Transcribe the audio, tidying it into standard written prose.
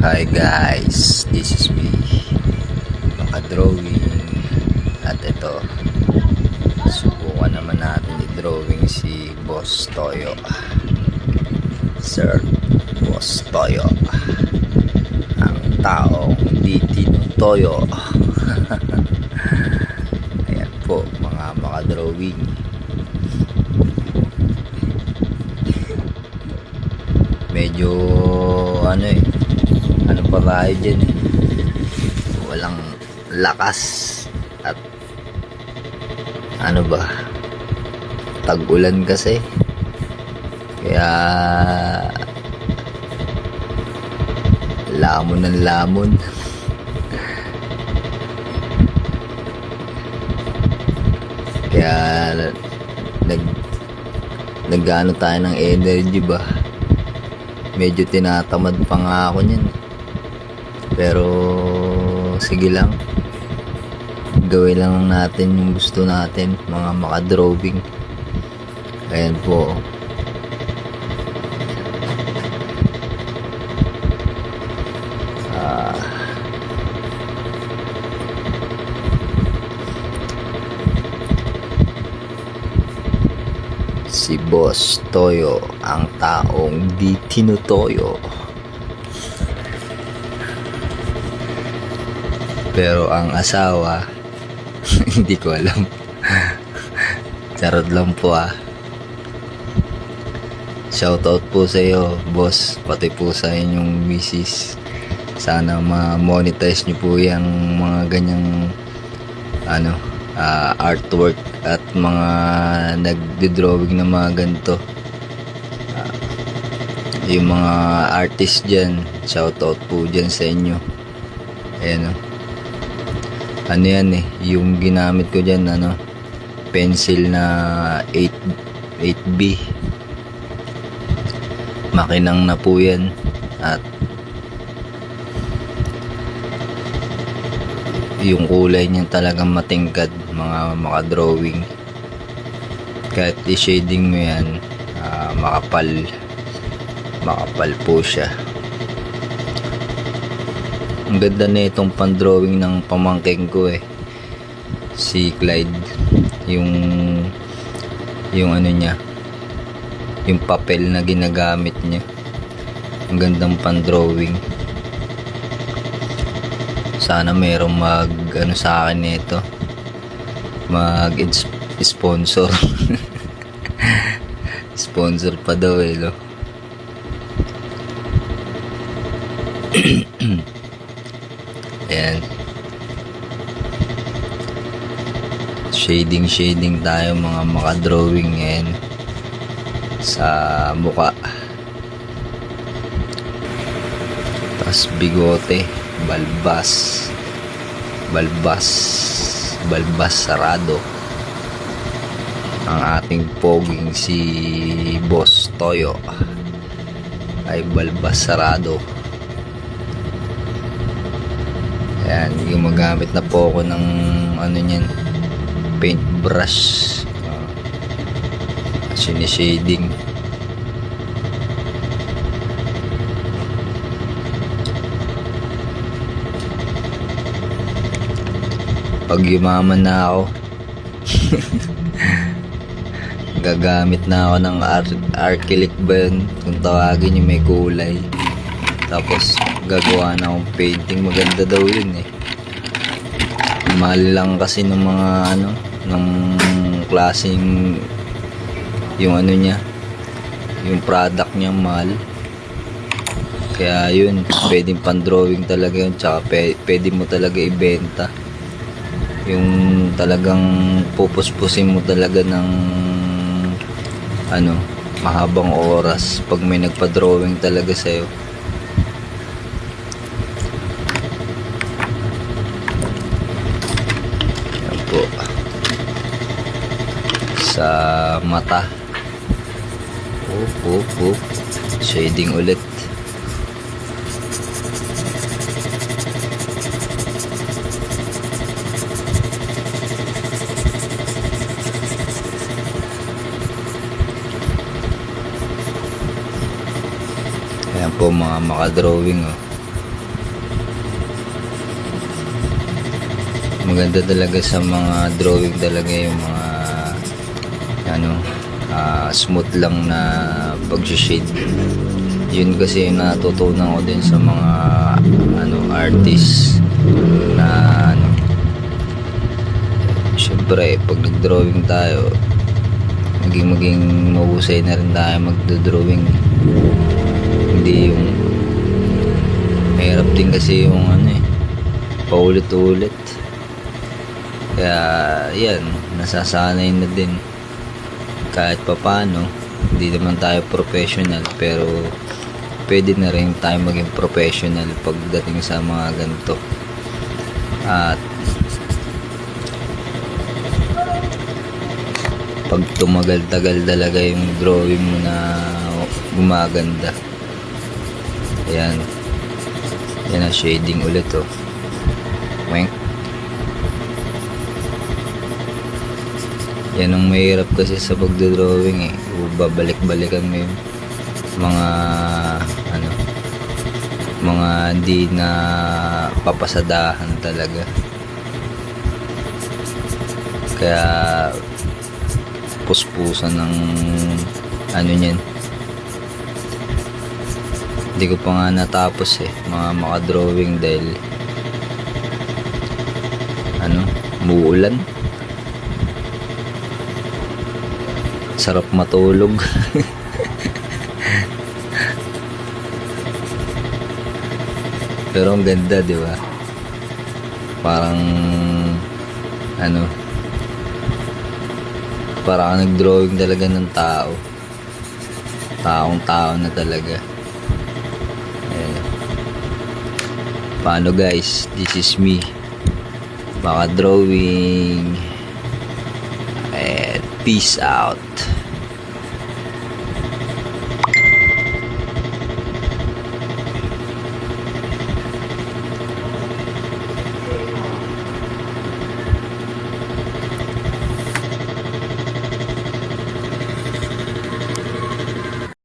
Hi guys, this is me, Makadrawing. At ito, subukan naman natin i-drawing si Boss Toyo. Sir Boss Toyo, ang taong di tinutoyo. Ayan po mga Makadrawing. Medyo ano pa tayo dyan walang lakas at tag-ulan kasi, kaya lamon ng lamon. Kaya nag-ano tayo ng energy ba, medyo tinatamad pa nga ako niyan, pero sige lang, gawin lang natin yung gusto natin mga Makadrawing. Ayan po, si Boss Toyo, ang taong di tinutoyo. Pero ang asawa hindi ko alam. Charot lang po Shoutout po sa iyo, boss, pati po sa inyong misis. Sana ma-monetize nyo po yung mga ganyang artwork at mga nagdi-drawing na mga ganito. Yung mga artist dyan, shoutout po dyan sa inyo. Ayan yan yung ginamit ko dyan, pencil na 8B. Makinang na po yan, at yung kulay niya talagang matingkad mga Makadrawing. Kahit i-shading mo yan, makapal po siya. Ang ganda na itong pan-drawing ng pamangking ko si Clyde. Yung niya, yung papel na ginagamit niya, ang gandang pan-drawing. Sana merong sa akin nito, mag-sponsor. Sponsor pa daw Ayan, shading tayo mga Makadrawing ngayon sa muka, tas bigote, balbas sarado ang ating poging si Boss Toyo, ay balbas sarado. Ayan, gumagamit na po ako ng paintbrush, sinishading. Pag yumaman na ako gagamit na ako ng acrylic ba yun, kung tawagin yung may kulay, tapos gagawa na akong painting. Maganda daw yun mahal lang kasi ng mga ng klaseng yung niya, yung product niya mahal. Kaya yun, pwedeng pan-drawing talaga yun, tsaka pwede mo talaga ibenta. Yung talagang pupuspusin mo talaga ng mahabang oras pag may nagpa-drawing talaga sa'yo. Yan po, sa mata, shading ulit. Ayan po mga Makadrawing maganda talaga sa mga drawing talaga yung mga ano, smooth lang na pag-shade. Yun kasi yung natutunan ko din sa mga ano, artist na ano, syempre pag nag-drawing tayo, maging mahusay na rin tayo magdo-drawing. Hindi yung mahirap din kasi yung ano eh, paulit-ulit. Kaya yan, nasasanay na din kahit papano. Hindi naman tayo professional, pero pwede na rin tayo maging professional pagdating sa mga ganito. At pag tumagal-tagal talaga yung drawing mo na gumaganda, ayan, yan na shading ulit oh. Wink. Yan ang mahirap kasi sa pagdodrawing eh, babalik-balikan mo yung mga ano, mga hindi na papasadahan talaga. Kaya puspusan ng ano niyan, hindi ko pa nga natapos eh, mga makadrawing, dahil ano, muulan. Sarap matulog. Pero ang ganda, di ba? Parang ano, parang nag-drawing talaga ng tao. Taong-tao na talaga. Ayan. Paano guys? This is me. Baka drawing. And peace out.